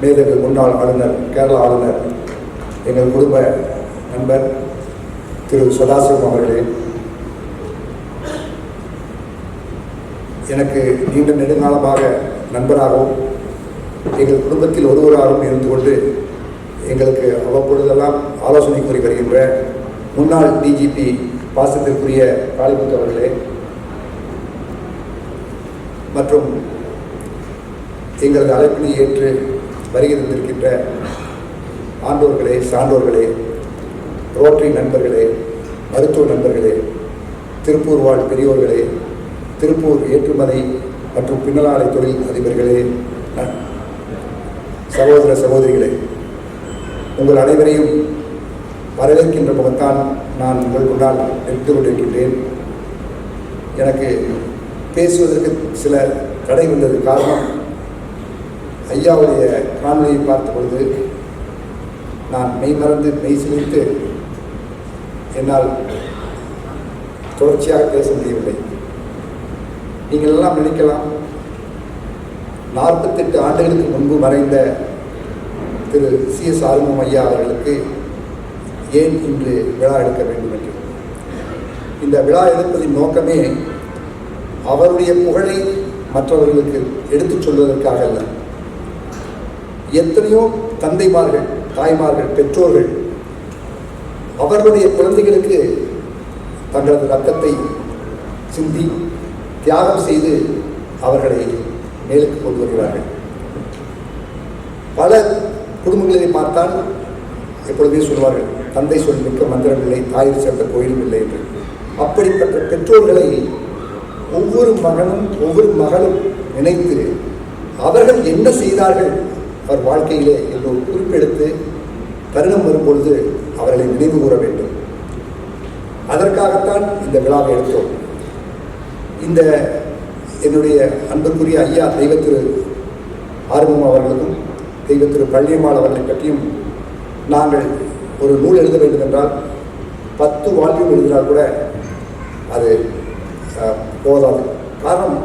மேதகு முன்னாள் ஆளுநர், கேரள ஆளுநர், எங்கள் குடும்ப நண்பர் திரு சதாசிவம் அவர்களே, எனக்கு நீண்ட நெடுங்காலமாக நண்பராகவும் எங்கள் குடும்பத்தில் ஒருவராகவும் இருந்து கொண்டு எங்களுக்கு அவ்வப்பொழுதெல்லாம் ஆலோசனை கூறி வருகின்ற முன்னாள் டிஜிபி பாசத்திற்குரிய காளிமுத்து அவர்களே மற்றும் எங்களது அழைப்பினை ஏற்று வருகை தந்திருக்கின்ற ஆண்டோர்களே, சான்றோர்களே, ரோட்டரி நண்பர்களே, மருத்துவ நண்பர்களே, திருப்பூர் வாழ் பெரியோர்களே, திருப்பூர் ஏற்றுமதி மற்றும் பின்னலாடை தொழில் அதிபர்களே, சகோதர சகோதரிகளே, உங்கள் அனைவரையும் வரவேற்கின்ற முகத்தான் நான் உங்கள் முன்னால் நிறுத்தி கொண்டிருக்கின்றேன். எனக்கு பேசுவதற்கு சில தடை வந்தது. காரணம், ஐயாவுடைய காணொலியை பார்த்த பொழுது நான் மெய் மறந்து மெய் சிலித்து என்னால் தொடர்ச்சியாக பேச முடியவில்லை. நீங்கள் எல்லாம் நினைக்கலாம், 48 ஆண்டுகளுக்கு முன்பு மறைந்த திரு CS ஆறுமுகம் ஐயா அவர்களுக்கு ஏன் இன்று விழா எடுக்க வேண்டும் என்று. இந்த விழா எடுப்பதின் நோக்கமே அவருடைய புகழை மற்றவர்களுக்கு எடுத்துச் சொல்வதற்காக அல்ல. எத்தனையோ தந்தைமார்கள், தாய்மார்கள், பெற்றோர்கள் அவர்களுடைய குழந்தைகளுக்கு தங்களது ரத்தத்தை சிந்தி தியாகம் செய்து அவர்களை மேலுக்கு கொண்டு வருகிறார்கள். பல குடும்பங்களை பார்த்தால் எப்பொழுதே சொல்வார்கள், தந்தை சொல் மிக்க மந்திரம் இல்லை, தாயில் சேர்ந்த கோயிலும் இல்லை என்று. அப்படிப்பட்ட பெற்றோர்களை ஒவ்வொரு மகனும் ஒவ்வொரு மகளும் நினைத்து அவர்கள் என்ன செய்தார்கள் அவர் வாழ்க்கையிலே என்று ஒரு குறிப்பெடுத்து தருணம் வரும்பொழுது அவர்களை நினைவு கூற வேண்டும். அதற்காகத்தான் இந்த விழாவை எடுத்தோம். இந்த என்னுடைய அன்புக்குரிய ஐயா தெய்வ திரு ஆறுமுகம் அவர்களுக்கும் தெய்வ திரு பள்ளியம்மாள் அவர்களை பற்றியும் நாங்கள் ஒரு நூல் எழுத வேண்டும் என்றால் 10 வால்யூம் எழுதினால் கூட அது போதாது. காரணம்,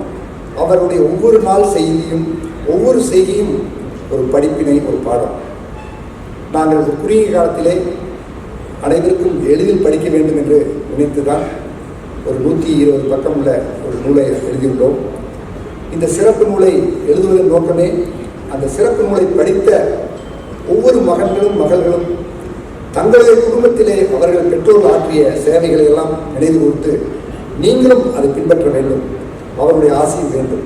அவருடைய ஒவ்வொரு நாள் செய்தியும் ஒவ்வொரு செய்தியும் ஒரு படிப்பினை, ஒரு பாடம். நாங்கள் ஒரு குறுகிய காலத்திலே அனைவருக்கும் எளிதில் படிக்க வேண்டும் என்று நினைத்துதான் ஒரு 120 பக்கம் உள்ள ஒரு நூலை எழுதியுள்ளோம். இந்த சிறப்பு நூலை எழுதுவதன் நோக்கமே அந்த சிறப்பு நூலை படித்த ஒவ்வொரு மகன்களும் மகள்களும் தங்களுடைய குடும்பத்திலே அவர்கள் பெற்றோர்கள் ஆற்றிய சேவைகளை எல்லாம் நினைவு கூர்ந்து நீங்களும் அதை பின்பற்ற வேண்டும். அவருடைய ஆசையும் வேண்டும்.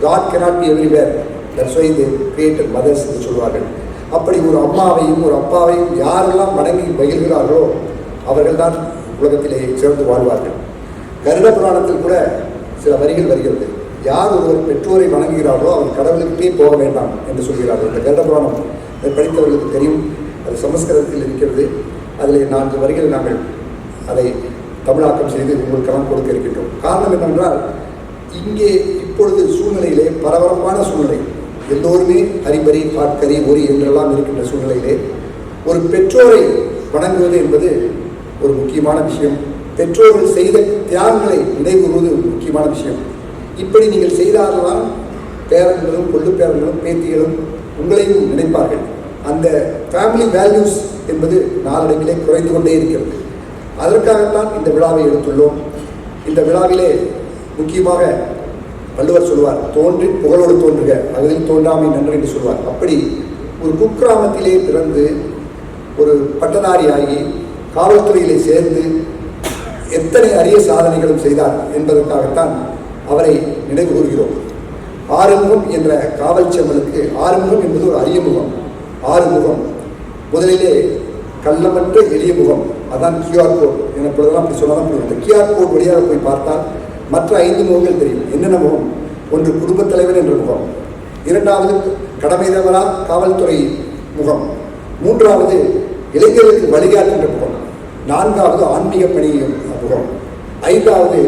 God cannot be everywhere. That's why they created mothers என்று சொல்வார்கள். அப்படி ஒரு அம்மாவையும் ஒரு அப்பாவையும் யாரெல்லாம் வணங்கி மகிழ்கிறார்களோ அவர்கள்தான் உலகத்திலே சிறந்து வாழ்வார்கள். கருட புராணத்தில் கூட சில வரிகள் வருகிறது. யார் ஒருவர் பெற்றோரை வணங்குகிறார்களோ அவர் கடவுளுக்கே போக வேண்டாம் என்று சொல்கிறார்கள். இந்த கருட புராணம் படித்தவர்களுக்கு தெரியும். அது சமஸ்கிருதத்தில் இருக்கிறது. அதில் 4 வரிகள் நாங்கள் அதை தமிழாக்கம் செய்து உங்களுக்கெல்லாம் கொடுக்க இருக்கின்றோம். காரணம் என்னவென்றால், இங்கே இப்பொழுது சூழ்நிலையிலே பரபரப்பான சூழ்நிலை, எல்லோருமே ஹரிபரி காட்கரி ஒரி என்றெல்லாம் இருக்கின்ற சூழ்நிலையிலே ஒரு பெற்றோரை வணங்குவது என்பது ஒரு முக்கியமான விஷயம். பெற்றோர்கள் செய்த தியாகங்களை நினைவுறுவது ஒரு முக்கியமான விஷயம். இப்படி நீங்கள் செய்தால்தான் பேரன்களும் கொள்ளு பேரன்களும் பேத்திகளும் உங்களையும் நினைப்பார்கள். அந்த ஃபேமிலி வேல்யூஸ் என்பது நாளடைவிலே குறைந்து கொண்டே இருக்கிறது. அதற்காகத்தான் இந்த விழாவை எடுத்துள்ளோம். இந்த விழாவிலே முக்கியமாக வள்ளுவர் சொல்வார், தோன்றி புகழோடு தோன்றுக, அதில் தோன்றாமை நன்று என்று சொல்வார். அப்படி ஒரு குக்கிராமத்திலே பிறந்து ஒரு பட்டதாரியாகி காவல்துறையிலே சேர்ந்து எத்தனை அரிய சாதனைகளும் செய்தார் என்பதற்காகத்தான் அவரை நினைவு கூறுகிறோம். ஆறுமுகம் என்ற காவல் செம்மலுக்கு ஆறுமுகம் என்பது ஒரு அரிய முகம். ஆறுமுகம் முதலிலே கள்ளமற்ற எளிய முகம், அதான் QR கோட் எனப்படுறதெல்லாம். அப்படி சொன்னாதான் புரியும். இந்த QR கோட் வழியாக போய் பார்த்தால் மற்ற 5 முகங்கள் தெரியும். என்னென்ன முகம்? ஒன்று குடும்பத் தலைவர் என்ற முகம், 2வது கடமை தவறா காவல்துறை முகம், 3வது இளைஞர்களுக்கு வழிகாட்டுகின்ற முகம், 4வது ஆன்மீக பணியும் முகம், 5வது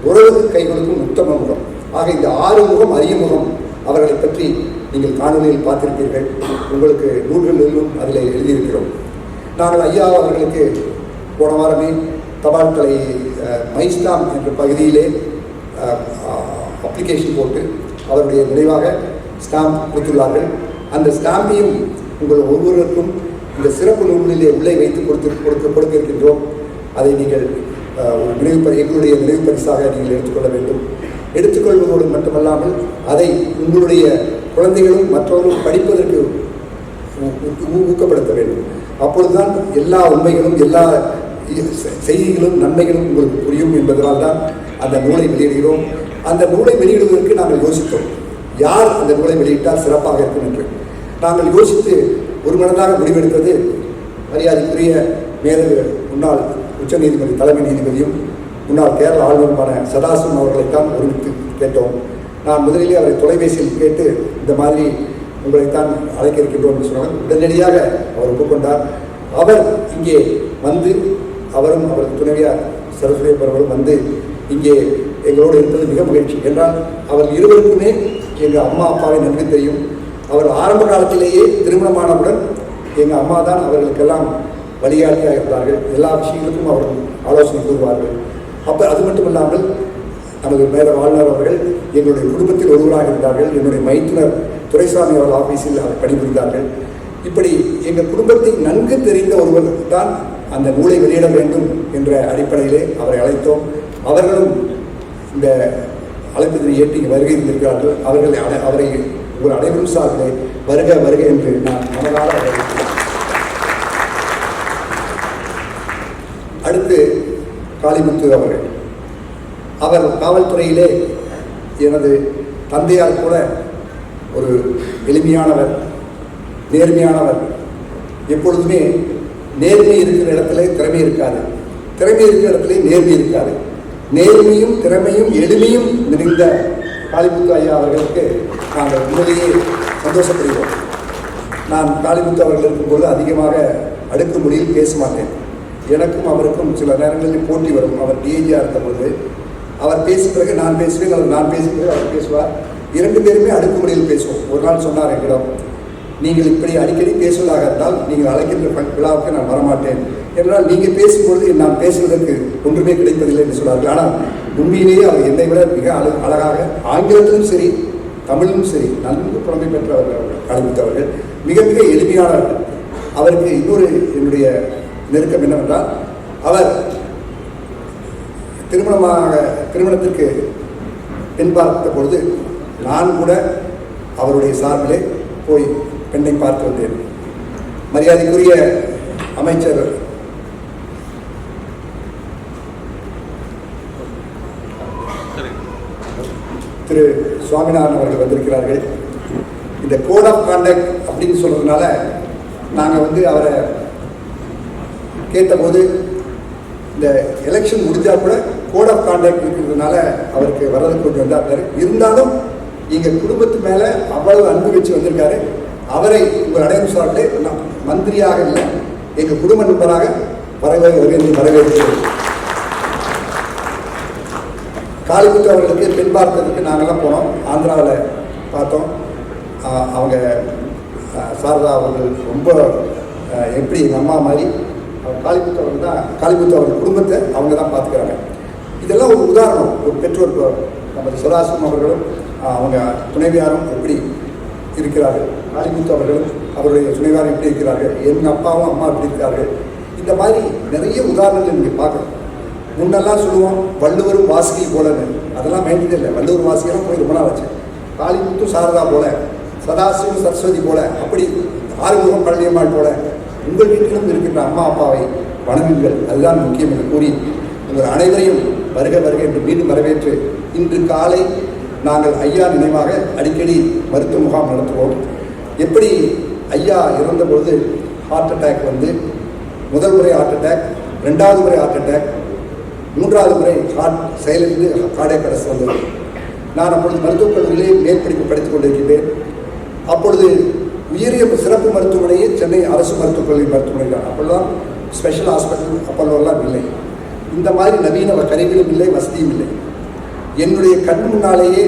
உறவு கை கொடுக்கும் உத்தம முகம். ஆக இந்த 6 முகம் அரிய முகம் அவர்களை பற்றி நீங்கள் காணொலியில் பார்த்திருப்பீர்கள். உங்களுக்கு நூல்களிலும் அதில் எழுதியிருக்கிறோம். நாங்கள் ஐயா அவர்களுக்கு போன வாரமே தபால் தலை மைஸ்டாம் என்ற பகுதியிலே அப்ளிகேஷன் போட்டு அவருடைய நினைவாக ஸ்டாம்ப் கொடுத்துள்ளார்கள். அந்த ஸ்டாம்பையும் உங்கள் ஒவ்வொருவருக்கும் இந்த சிறப்பு நூலிலே உள்ளே வைத்து கொடுக்க இருக்கின்றோம். அதை நீங்கள் எங்களுடைய நினைவு பரிசாக நீங்கள் எடுத்துக்கொள்ள வேண்டும். எடுத்துக்கொள்வதோடு மட்டுமல்லாமல் அதை உங்களுடைய குழந்தைகளும் மற்றவர்களும் படிப்பதற்கு ஊக்கப்படுத்த வேண்டும். அப்பொழுதுதான் எல்லா உண்மைகளும் எல்லா செய்திகளும் நன்மைகளும் உங்களுக்கு புரியும் என்பதனால் தான் அந்த நூலை வெளியிடுகிறோம். அந்த நூலை வெளியிடுவதற்கு நாங்கள் யோசித்தோம், யார் அந்த நூலை வெளியிட்டால் சிறப்பாக இருக்கும் என்று. நாங்கள் யோசித்து ஒரு மனதாக முடிவெடுத்தது மரியாதைக்குரிய மேலவை முன்னாள் உச்சநீதிபதி தலைமை நீதிபதியும் முன்னாள் கேரள ஆளுநருமான சதாசிவம் அவர்களைத்தான் ஒருமித்து கேட்டோம். நான் முதலிலே அவரை தொலைபேசியில் கேட்டு இந்த மாதிரி உங்களைத்தான் அழைக்க இருக்கின்றோம் என்று சொன்னார். உடனடியாக அவர் ஒப்புக்கொண்டார். அவர் இங்கே வந்து அவரும் அவரது துணைவியார் சரஸ்வதி அவர்களும் வந்து இங்கே எங்களோடு இருப்பது மிக மகிழ்ச்சி. என்றால் அவர் இருவருக்குமே எங்கள் அம்மா அப்பாவை நன்கு தெரியும். அவர் ஆரம்ப காலத்திலேயே திருமணமானவுடன் எங்கள் அம்மா தான் அவர்களுக்கெல்லாம் வழிகாட்டியாக இருந்தார்கள். எல்லா விஷயங்களுக்கும் அவர்கள் ஆலோசனை கூறுவார்கள். அப்போ அது மட்டும் இல்லாமல் நமது மேல ஆளுநர் அவர்கள் எங்களுடைய குடும்பத்தில் ஒருவராக இருந்தார்கள். என்னுடைய மைத்துனர் துரைசாமி அவர்கள் ஆஃபீஸில் அவர் பணிபுரிந்தார்கள். இப்படி எங்கள் குடும்பத்தை நன்கு தெரிந்த ஒருவர் தான் அந்த நூலை வெளியிட வேண்டும் என்ற அடிப்படையிலே அவரை அழைத்தோம். அவர்களும் இந்த அழைப்பதனை ஏற்றி வருகை இருந்திருக்கிறார்கள். அவரை ஒரு அனைவரும் சார்பிலே வருக வருக என்று நான் மனதார வரவேற்கிறேன். அடுத்து காளிமுத்து அவர்கள். அவர் காவல்துறையிலே எனது தந்தையார் கூட ஒரு எளிமையானவர், நேர்மையானவர். எப்பொழுதுமே நேர்மை இருக்கிற இடத்துல திறமை இருக்காது, திறமை இருக்கிற இடத்துல நேர்மை இருக்காது. நேர்மையும் திறமையும் எளிமையும் நிறைந்த காளிமுத்து ஐயா அவர்களுக்கு நாங்கள் உண்மையிலேயே சந்தோஷப்படுகிறோம். நான் காளிமுத்து அவர்கள் இருக்கும்போது அதிகமாக அடுக்குமொழியில் பேச மாட்டேன். எனக்கும் அவருக்கும் சில நேரங்களில் போட்டி வரும். அவர் டிஐஜியாக இருந்தபோது அவர் பேசிய பிறகு நான் பேசுவேன், அவர் நான் பேசிய பிறகு அவர் பேசுவார். 2 பேருமே அடுக்குமொழியில் பேசுவோம். ஒரு நாள் சொன்னார் எங்களிடம், நீங்கள் இப்படி அடிக்கடி பேசுவதாக இருந்தால் நீங்கள் அழைக்கின்ற விழாவுக்கு நான் வரமாட்டேன் என்றால் நீங்கள் பேசும்பொழுது நான் பேசுவதற்கு ஒன்றுமே கிடைப்பதில்லை என்று சொன்னார்கள். ஆனால் உண்மையிலேயே அவர் என்னை விட மிக அழகாக ஆங்கிலத்திலும் சரி தமிழிலும் சரி நன்கு புலமை பெற்றவர்கள் காளிமுத்தவர்கள். மிக மிக எளிமையானவர்கள். அவருக்கு இன்னொரு என்னுடைய நெருக்கம் என்னவென்றால், அவர் திருமணத்திற்கு பெண் பார்த்த பொழுது நான் கூட அவருடைய சார்பிலே போய் பெண்ணை பார்த்து வந்தேன். மரியாதைக்குரிய அமைச்சர் திரு சுவாமிநாதன் அவர்கள் வந்திருக்கிறார்கள். இந்த கோட் ஆஃப் கான்டக்ட் அப்படின்னு சொல்றதுனால நாங்கள் அவரை கேட்டபோது இந்த எலெக்ஷன் முடிஞ்சால் கூட கோட் ஆஃப் கான்டக்ட் இருக்கிறதுனால அவருக்கு வர்றதுக்கு கொஞ்சம் வந்தார். இருந்தாலும் எங்கள் குடும்பத்து மேலே அவ்வளவு அன்பு வச்சு வந்திருக்காரு. அவரை உங்கள் அடையும் சார்பிலே மந்திரியாக இல்லை, எங்கள் குடும்ப நண்பராக வரவேற்கிறேன். காளிமுத்து அவர்களுக்கு பெண் பார்த்ததுக்கு நாங்கள்லாம் போனோம். ஆந்திராவில் பார்த்தோம். அவங்க சாரதா அவர்கள் ரொம்ப எப்படி எங்கள் அம்மா மாதிரி காளிமுத்து அவர்கள் குடும்பத்தை அவங்க தான் பார்த்துக்கிறாங்க. இதெல்லாம் ஒரு உதாரணம். ஒரு பெற்றோர் நமது சதாசிவம் அவர்களும் அவங்க துணைவியாரும் எப்படி இருக்கிறார்கள், காளிமுத்து அவர்களும் அவருடைய துணைவியாரும் எப்படி இருக்கிறார்கள், எங்கள் அப்பாவும் அம்மா எப்படி இருக்கிறார்கள். இந்த மாதிரி நிறைய உதாரணங்கள் நீங்கள் பார்க்கணும். முன்னெல்லாம் சொல்லுவோம் வள்ளுவரும் வாசுகி போலன்னு, அதெல்லாம் வேண்டியது இல்லை. வள்ளுவர் வாசுகியெல்லாம் போய் ரொம்ப நாள் வச்சு. காளிமுத்து சாரதா போல, சதாசிவம் சரஸ்வதி போல, அப்படி ஆறுமுகம் பழனியம்மாள் போல உங்கள் வீட்டிலும் இருக்கின்ற அம்மா அப்பாவை வணங்குங்கள். அதுதான் முக்கியம் என்று கூறி உங்கள் அனைவரையும் வருக வருக என்று மீண்டும் வரவேற்று, இன்று காலை நாங்கள் ஐயா நினைவாக அடிக்கடி மருத்துவ முகாம் நடத்துவோம். எப்படி ஐயா இறந்தபொழுது ஹார்ட் அட்டாக் முதல் முறை ஹார்ட் அட்டாக், 2வது முறை ஹார்ட் அட்டாக், 3வது முறை ஹார்ட் செயலிருந்து கார்டியாக் அரெஸ்ட் வந்தது. நான் அப்பொழுது மருத்துவக் கல்லூரியிலே மேற்படிப்பு படித்துக் கொண்டிருக்கின்றேன். அப்பொழுது உயரிய சிறப்பு மருத்துவமனையே சென்னை அரசு மருத்துவக் கல்லூரி மருத்துவமனை தான். அப்போல்லாம் ஸ்பெஷல் ஹாஸ்பிட்டல் அப்போல்லாம் இல்லை. இந்த மாதிரி நவீன கருவிகளும் இல்லை, வசதியும் இல்லை. என்னுடைய கண் முன்னாலேயே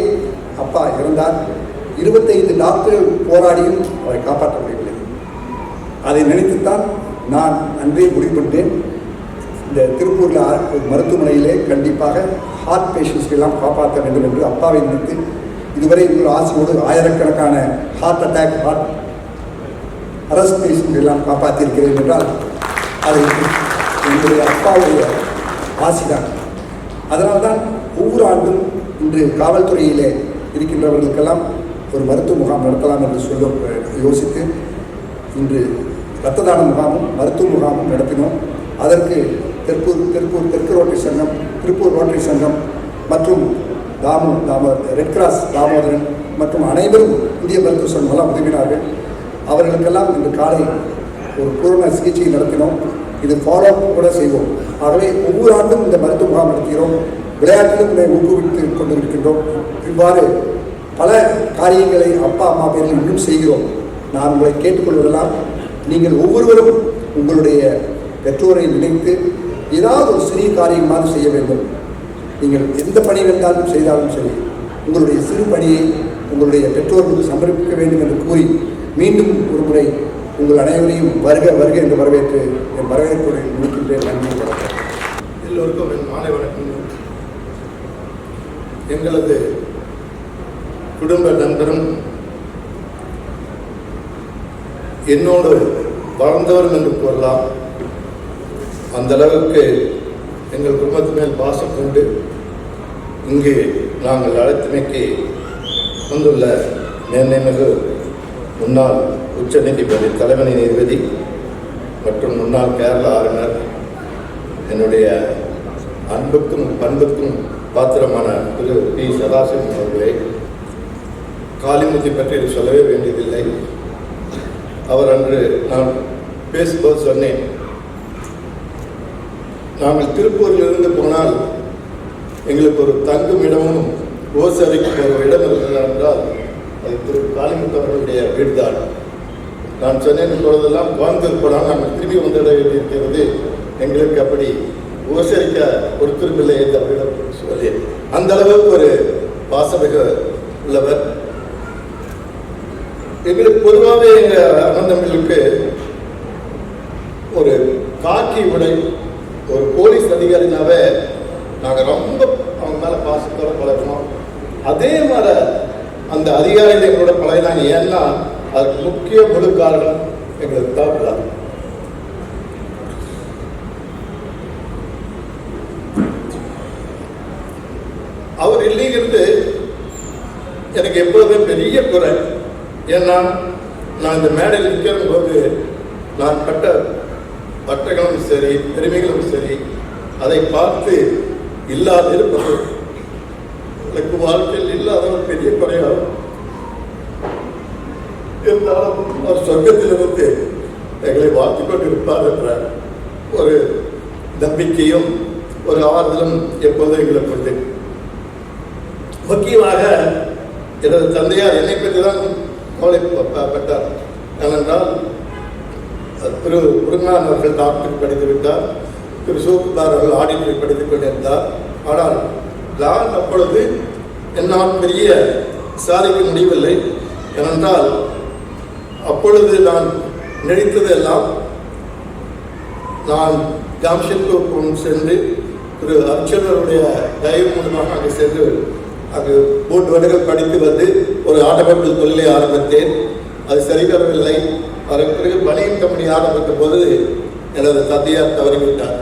அப்பா இறந்தார். 25 டாக்டர்கள் போராடியும் அவரை காப்பாற்ற முடியவில்லை. அதை நினைத்துத்தான் நான் அன்றே முடிவு பண்ணேன், இந்த திருப்பூரில் மருத்துவமனையிலே கண்டிப்பாக ஹார்ட் பேஷண்ட்ஸ்க்கெல்லாம் காப்பாற்ற வேண்டும் என்று அப்பாவை நினைத்து இதுவரை இன்னொரு ஆசையோடு ஆயிரக்கணக்கான heart attack, heart arrest patient எல்லாம் காப்பாற்றியிருக்கிறேன் என்றால் அது என்னுடைய அப்பாவுடைய ஆசைதான். அதனால்தான் ஒவ்வொரு ஆண்டும் இன்று காவல்துறையிலே இருக்கின்றவர்களுக்கெல்லாம் ஒரு மருத்துவ முகாம் நடத்தலாம் என்று யோசித்து இன்று இரத்த தான முகாமும் மருத்துவ முகாமும் நடத்தினோம். அதற்கு தெற்கு ரோட்டரி சங்கம், திருப்பூர் ரோட்டரி சங்கம் மற்றும் ரெட் கிராஸ் தாமோதரன் மற்றும் அனைவரும் இந்திய மருத்துவ சங்கம் எல்லாம் உதவினார்கள். அவர்களுக்கெல்லாம் இன்று காலை ஒரு கொரோனா சிகிச்சை நடத்தினோம். இது ஃபாலோ கூட செய்வோம். ஆகவே ஒவ்வொரு ஆண்டும் இந்த மருத்துவ முகாம் நடத்துகிறோம். விளையாட்டிலும் ஊக்குவித்து கொண்டிருக்கின்றோம். இவ்வாறு பல காரியங்களை அப்பா அம்மா பேரில் இன்னும் செய்கிறோம். நான் உங்களை கேட்டுக்கொள்வதெல்லாம், நீங்கள் ஒவ்வொருவரும் உங்களுடைய பெற்றோரை நினைத்து ஏதாவது ஒரு சிறிய காரியமாக செய்ய வேண்டும். நீங்கள் எந்த பணி வேண்டாலும் செய்தாலும் சரி, உங்களுடைய சிறு பணியை உங்களுடைய பெற்றோர்களுக்கு சமர்ப்பிக்க வேண்டும் என்று கூறி மீண்டும் ஒரு முறை உங்கள் அனைவரையும் வருக வருக என்று வரவேற்று என் வரவேற்புரை முடிக்கின்றேன். நன்றி, வணக்கம். எல்லோருக்கும் என் மாலை வணக்கம். எங்களது குடும்ப நண்பரும் என்னோடு வாழ்ந்தவரும் என்று கூறலாம். அந்த அளவுக்கு எங்கள் குடும்பத்து மேல் பாசம் கொண்டு இங்கு நாங்கள் அழைத்தமைக்கு வந்துள்ள மேன்மைமிகு முன்னாள் உச்ச நீதிபதி, தலைமை நீதிபதி மற்றும் முன்னாள் கேரள ஆளுநர், என்னுடைய அன்புக்கும் பண்புக்கும் பாத்திரமான திரு பி. சதாசிவம் அவர்களே, காளிமுத்தி பற்றி சொல்லவே வேண்டியதில்லை. அவர் அன்று நான் பேசும்போது சொன்னேன், நாங்கள் திருப்பூரிலிருந்து போனால் எங்களுக்கு ஒரு தங்கும் இடமும் ஓசரிக்கு ஒரு இடம் இருக்கிறது என்றால் அது திரு காளிமுத்து அவர்களுடைய வீடுதான். நான் சொன்னேன் பொழுதெல்லாம் கோயம்புத்தூர் போனால் நாங்கள் திரும்பி வந்துவிட வேண்டியிருக்கிறது, எங்களுக்கு அப்படி உபசரிக்க ஒரு திரும்பில்லை என்று அவரிடம் சொல்லி, அந்த அளவுக்கு ஒரு பாசமிக உள்ளவர். எங்களுக்கு பொதுவாகவே எங்கள் அண்ணந்தம்பிகளுக்கு ஒரு காக்கி உடை, ஒரு போலீஸ் அதிகாரினாவே நாங்கள் ரொம்ப அவங்க மேலே பாசத்தோட பழகணும். அதே மாதிரி அந்த அதிகாரிகள் எங்களோட பழகினாங்க. ஏன்னா அதுக்கு முக்கிய முழு காரணம் எங்களுக்கு தான். அவர் இல்லைங்கிறது எனக்கு எப்போதுமே பெரிய குறை. ஏன்னா நான் இந்த மேடையில் நிற்கிற போது நான் பட்ட பட்டங்களும் சரி, பெருமைகளும் சரி, அதை பார்த்து இல்லாத இருப்பது எனக்கு வாழ்க்கையில் இல்லாத ஒரு பெரிய குறையாகும். இருந்தாலும் அவர் சொர்க்கத்திலிருந்து எங்களை வாழ்த்து கொண்டு இருப்பார் என்ற ஒரு நம்பிக்கையும் ஒரு ஆறுதலும் எப்போதும் எங்களுக்கு உண்டு. முக்கியமாக எனது தந்தையார் என்னை பற்றி தான் கவலைப்பட்டார். ஏனென்றால் திரு முருகன் அவர்கள் டாக்டர் படித்து விட்டார், திரு சிவகுமார் அவர்கள் ஆடிட்டர் படித்துக் கொண்டிருந்தார். ஆனால் நான் அப்பொழுது என்னால் பெரிய சாதிக்க முடியவில்லை. ஏனென்றால் அப்பொழுது நான் நினைத்ததெல்லாம் நான் ஜாம்ஷெட்பூர் சென்று திரு அர்ச்சனருடைய தயவு மூலமாக அங்கே சென்று அங்கு 3 வருடங்கள் படித்து வந்து ஒரு ஆட்டோமொபைல் தொழிலை ஆரம்பித்தேன். அது சரிவரவில்லை. அதற்கு பிறகு பனியன் கம்பெனி ஆரம்பித்த போது எனது தந்தையார் தவறிவிட்டார்.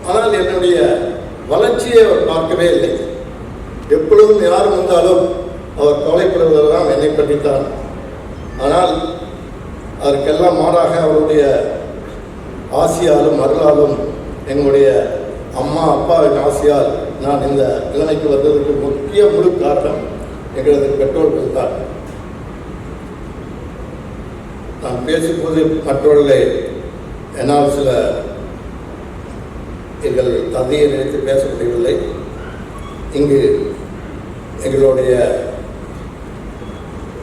ஆனால் என்னுடைய வளர்ச்சியை அவர் பார்க்கவே இல்லை. எப்பொழுதும் யாரும் வந்தாலும் அவர் கவலைப்படுவதெல்லாம் என்னை பற்றித்தான். ஆனால் அதற்கெல்லாம் மாறாக அவருடைய ஆசையாலும் அருளாலும் எங்களுடைய அம்மா அப்பாவின் ஆசையால் நான் இந்த நிலைமைக்கு வந்ததற்கு முக்கிய முழு காரணம் எங்களது பெற்றோர்கள் தான். நான் பேசும்போது மற்றவர்களை என்னால் சில எங்கள் தந்தையை நினைத்து பேச முடியவில்லை. இங்கு எங்களுடைய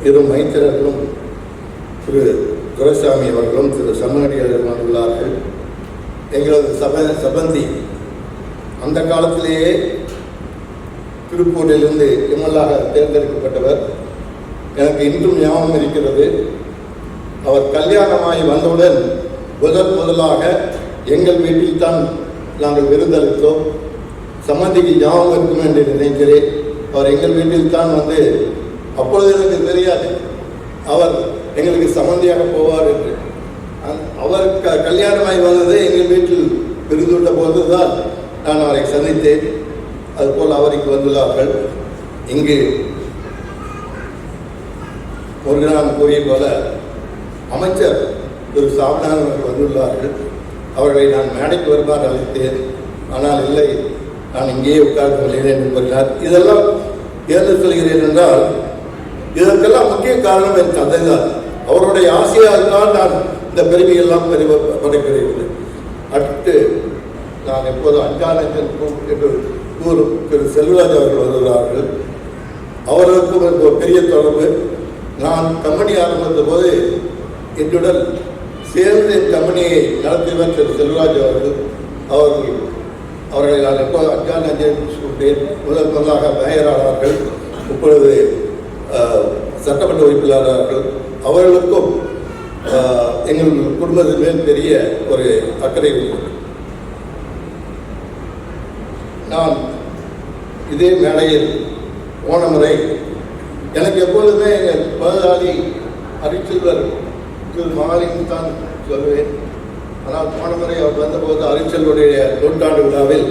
இரு மைத்திரர்களும் திரு துரைசாமி அவர்களும் திரு சம்மனடியாரும் வந்துள்ளார்கள். எங்களது சபந்தி அந்த காலத்திலேயே திருப்பூரிலிருந்து எம்எல்ஏ தேர்ந்தெடுக்கப்பட்டவர். எனக்கு இன்றும் ஞாபகம் இருக்கிறது. அவர் கல்யாணமாகி வந்தவுடன் முதலாக எங்கள் வீட்டில் தான் நாங்கள் விருந்தளித்தோம். சம்மந்திக்கு ஞாபகம் இருக்கும் என்று நினைக்கிறேன். அவர் எங்கள் வீட்டில் தான் வந்து, அப்பொழுது எனக்கு தெரியாது அவர் எங்களுக்கு சம்மந்தியாக போவார் என்று. அவர் கல்யாணமாகி வந்தது எங்கள் வீட்டில் விருந்துவிட்ட போது தான் நான் அவரை சந்தித்தேன். அதுபோல் அவருக்கு வந்துள்ளார்கள். இங்கு முருகனான் கூறிய போல அமைச்சர் திரு சாமிநாதன் அவர்கள் வந்துள்ளார்கள். அவர்களை நான் மேடைக்கு வருமாறு அழைத்தேன். ஆனால் இல்லை, நான் இங்கேயே உட்கார்ந்து கொள்கிறேன் என்று கூறினார். இதெல்லாம் ஏற்று சொல்கிறேன் என்றால், இதற்கெல்லாம் முக்கிய காரணம் என் தந்தை தான். அவருடைய ஆசையால் தான் நான் இந்த பெருமையெல்லாம் படைக்கிறேன். அடுத்து நான் எப்போது அஞ்சானஞ்சன் என்று கூறும் திரு செல்வராஜ் அவர்கள் வருகிறார்கள். அவர்களுக்கும் எனக்கு ஒரு பெரிய தொடர்பு. நான் கம்பெனி ஆரம்பித்த போது என்னுடன் சேர்ந்து கம்பெனியை நடத்தியவர் திரு செல்வராஜ் அவர்கள். அவர்களை நான் எப்போது அஞ்சானஞ்சன் கூப்பிட்டேன். முதலாக மேயரானார்கள், இப்பொழுது சட்டமன்ற உறுப்பினரானார்கள். அவர்களுக்கும் எங்கள் குடும்பத்தின் மேல் பெரிய ஒரு அக்கறை உள்ளது. நான் இதே மேடையில் போன முறை எனக்கு எப்பொழுதுமே எங்கள் முதலாளி அரிச்செல்வர் திரு மகாலிங்கம் தான் சொல்வேன். ஆனால் போன முறை அவர் வந்தபோது அரிச்செல்வருடைய நூற்றாண்டு விழாவில்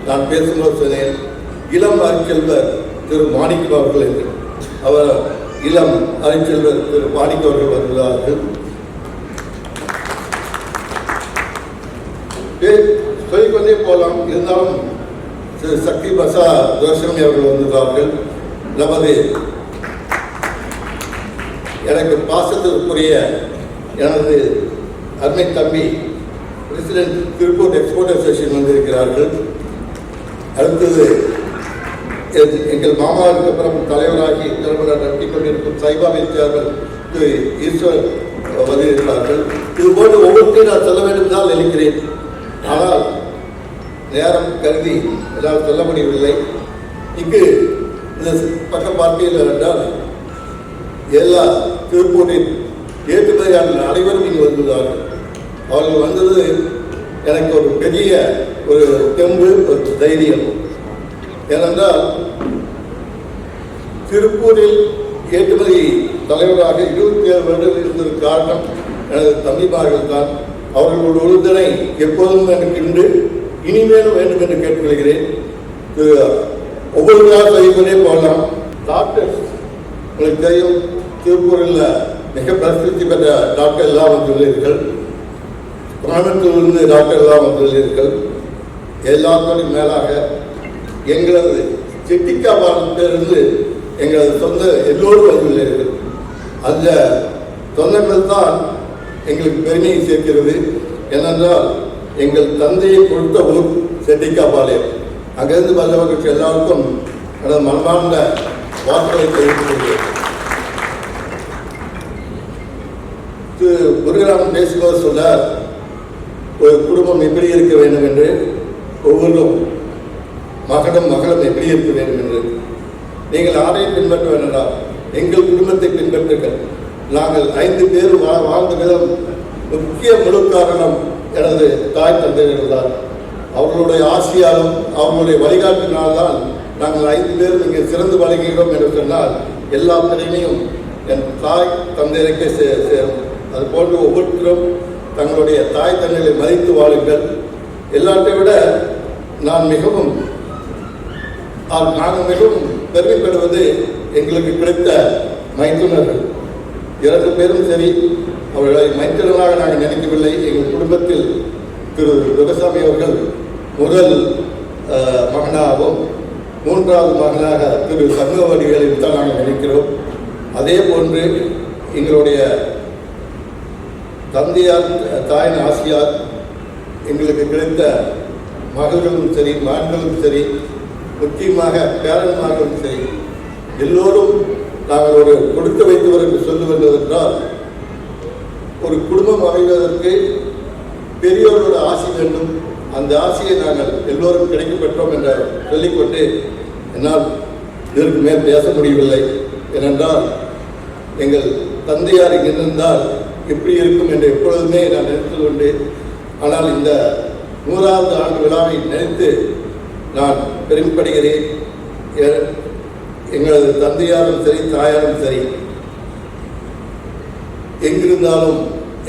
நான் பேசும்போது சொன்னேன், இளம் அரிச்செல்வர் திரு மாணிக்கம் அவர்கள் என்று. அவர் இளம் அரிச்செல்வர் திரு மாணிக்கம் அவர்கள் வந்துள்ளார்கள். சொல்லிக்கொண்டே போகலாம். இருந்தாலும் திரு சக்தி பசா துரைசாமி அவர்கள் வந்துள்ளார்கள். நமது எனக்கு பாசத்திற்குரிய எனது அருமை தம்பி பிரசிடென்ட் திருப்பூர் எக்ஸ்போர்ட் அசோசியேஷன் வந்திருக்கிறார்கள். அடுத்தது எங்கள் மாமாவுக்கு அப்புறம் தலைவராகி தலைவராக நடத்தி கொண்டிருக்கும் சைபாவை சேர்மன் திரு ஈஸ்வர் வந்திருக்கிறார்கள். இதுபோன்று ஒவ்வொன்றையும் நான் சொல்ல வேண்டும் தான் நினைக்கிறேன். ஆனால் நேரம் கருதி எல்லாம் சொல்ல முடியவில்லை. இங்கு இந்த பக்கம் பார்த்தீர்கள் என்றால் எல்லா திருப்பூரின் ஏற்றுமதியாளர்கள் அனைவரும் இங்கு வந்துள்ளார்கள். அவர்கள் வந்தது எனக்கு ஒரு பெரிய ஒரு தெம்பு, ஒரு தைரியம். ஏனென்றால் திருப்பூரில் ஏற்றுமதி தலைவராக 27 வருடம் இருந்தது காரணம் எனது தம்பிமார்கள் தான். அவர்களோட உறுதுணை எப்போதும் எனக்கு உண்டு, இனிமேலும் வேண்டும் என்று கேட்டுக்கொள்கிறேன். ஒவ்வொரு நாள் செய்வதே போகலாம். டாக்டர்ஸ் உங்களுக்கு தெரியும், திருப்பூரில் மிக பிரசித்தி பெற்ற டாக்டர் எல்லாம் வந்துள்ளீர்கள். கோயம்புத்தூரிலிருந்து டாக்டர் எல்லாம் வந்துள்ளீர்கள். எல்லாத்தோடும் மேலாக எங்களது செட்டிக்காபாலத்திலிருந்து எங்களது சொந்த எல்லோரும் வந்துள்ளீர்கள். அந்த சொந்தங்கள் தான் எங்களுக்கு பெருமையை சேர்க்கிறது. ஏனென்றால் எங்கள் தந்தையை கொடுத்த ஊர் செட்டிக்காபாளையம். அங்கிருந்து வந்தவர்களுக்கு எல்லாருக்கும் எனது மனமார்ந்த வார்த்தைகளை தெரிவித்துக் கொள்கிறேன். திரு முருகராமன் பேசும்போது சொன்னார், ஒரு குடும்பம் எப்படி இருக்க வேண்டும் என்று, ஒவ்வொன்றும் மகனும் மகளும் எப்படி இருக்க வேண்டும் என்று. நீங்கள் யாரையும் பின்பற்ற வேண்டாம், எங்கள் குடும்பத்தை பின்பற்றுங்கள். நாங்கள் 5 பேர் வாழ்ந்த விதம் முக்கிய முழு காரணம் எனது தாய் தந்தையர்கள் தான். அவர்களுடைய ஆசையாலும் அவர்களுடைய வழிகாட்டினால்தான் நாங்கள் 5 பேரும் இங்கே சிறந்து வழங்குகிறோம் என்று சொன்னால் எல்லா திறமையும் என் தாய் தந்தையருக்கே சேரும். அதுபோன்று ஒவ்வொருத்தரும் தங்களுடைய தாய் தந்தையை மதித்து வாழுங்கள். எல்லாத்தை விட நாங்கள் மிகவும் பெருமைப்படுவது எங்களுக்கு கிடைத்த மைத்துனர்கள் 2 பேரும் சரி. அவர்களை மைத்திரனாக நாங்கள் நினைக்கவில்லை. எங்கள் குடும்பத்தில் திரு துரைசாமி அவர்கள் முதல் மகனாகவும் 3வது மகனாக திரு சண்முகவடிகளில் தான் நாங்கள் நினைக்கிறோம். அதே போன்று எங்களுடைய தந்தையார் தாயின் ஆசியார் எங்களுக்கு கிடைத்த மகள்களும் சரி, மகன்களும் சரி, முக்கியமாக பேரன்மார்களும் சரி, எல்லோரும் நாங்கள் ஒரு கொடுத்து வைத்தவர் என்று சொல்லுவதென்றால் ஒரு குடும்பம் அமைவதற்கு பெரியோர்களோட ஆசி வேண்டும். அந்த ஆசையை நாங்கள் எல்லோரும் கிடைக்க பெற்றோம் என்று சொல்லிக்கொண்டு என்னால் இதற்கு மேல் பேச முடியவில்லை. ஏனென்றால் எங்கள் தந்தையார் இங்கிருந்தால் எப்படி இருக்கும் என்று எப்பொழுதுமே நான் நினைத்து கொண்டு, ஆனால் இந்த 100வது ஆண்டு விழாவை நினைத்து நான் பெருமைப்படுகிறேன். எங்களது தந்தையாரும் சரி, தாயாரும் சரி, எங்கிருந்தாலும்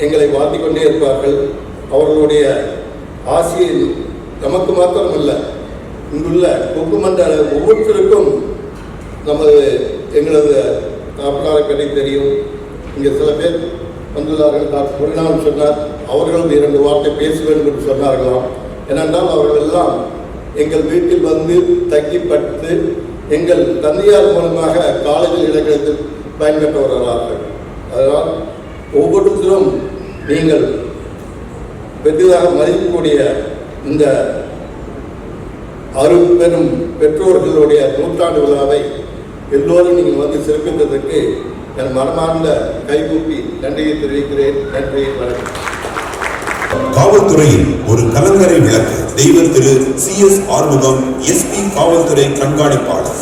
எங்களை வாழ்த்திக் கொண்டே இருப்பார்கள். அவர்களுடைய ஆசையை நமக்கு மாத்திரமல்ல, இங்குள்ள கொங்கு மண்டல ஒவ்வொருத்தருக்கும் எங்களது தாப்பனாரை பற்றி தெரியும். இங்கே சில பேர் வந்துள்ளார்கள். டாக்டர் முருகனான் சொன்னார், அவர்களும் 2 வார்த்தை பேச வேண்டும் என்று சொன்னார்களாம். ஏனென்றால் அவர்கள் எல்லாம் எங்கள் வீட்டில் வந்து தங்கி படித்து எங்கள் தந்தையார் மூலமாக காலேஜில் இடங்களுக்கு பயன்பெற்று வருகிறார்கள். அதனால் ஒவ்வொருத்தரும் நீங்கள் பெரிதாக மதிக்கக்கூடிய இந்த பெரும் பெற்றோர்களுடைய 100ஆண்டு விழாவை எல்லோரும் நீங்கள் வந்து சிறப்பித்ததற்கு என் மனமார்ந்த கைகூப்பி நன்றியை தெரிவிக்கிறேன். நன்றி, வணக்கம். காவல்துறையில் ஒரு கலங்கரை விளக்கு தெய்வ திரு CS ஆறுமுகம், SP காவல்துறை கண்காணிப்பாளர்.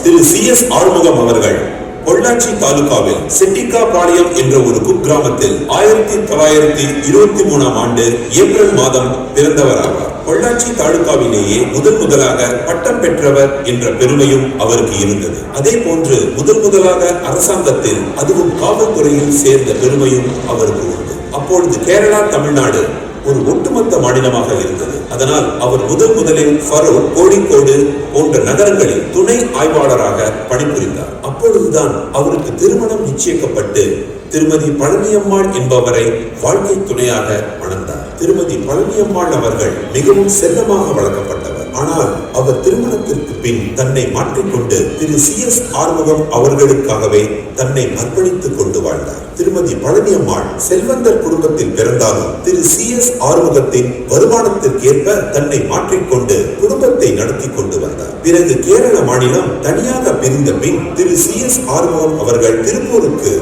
திரு CS ஆறுமுகம் அவர்கள் பொள்ளாச்சி தாலுகாவில் செட்டிக்காபாளையம் என்ற ஒரு குக்கிராமத்தில் 1923ஆம் ஆண்டு ஏப்ரல் மாதம் பிறந்தவராவார். பொள்ளாச்சி தாலுகாவிலேயே முதலாக பட்டம் பெற்றவர் என்ற பெருமையும் அவருக்கு இருந்தது. அதே போன்று முதலாக அரசாங்கத்தில், அதுவும் காவல்துறையில் சேர்ந்த பெருமையும் அவருக்கு உண்டு. அப்பொழுது கேரளா, தமிழ்நாடு ஒரு ஒட்டுமொத்த மாநிலமாக இருந்தது. அதனால் அவர் முதலில் ஃபரூக், கோழிக்கோடு போன்ற நகரங்களில் துணை ஆய்வாளராக பணிபுரிந்தார். அப்பொழுதுதான் அவருக்கு திருமணம் நிச்சயிக்கப்பட்டு திருமதி பழனியம்மாள் என்பவரை வாழ்க்கை துணையாக மணந்தார். திருமதி பழனியம்மாள் அவர்கள் மிகவும் செல்லமாக வளர்க்கப்பட்டவர். ஆனால் அவர் திருமணத்திற்கு பின் தன்னை மாற்றிக்கொண்டு திரு CS ஆறுமுகம் அவர்களுக்காகவே தன்னை அர்ப்பணித்துக் கொண்டு வாழ்ந்தார். திருமதி பழனியம்மாள் செல்வந்தர் குடும்பத்தில் பிறந்தாலும் திரு CS ஆறுமுகத்தின் வருமானத்திற்கேற்ப தன்னை மாற்றிக்கொண்டு குடும்பத்தை நடத்தி கொண்டு வந்தார். பிறகு கேரள மாநிலம் தனியாக பிரிந்த பின் திரு CS ஆறுமுகம் அவர்கள் திருப்பூருக்கு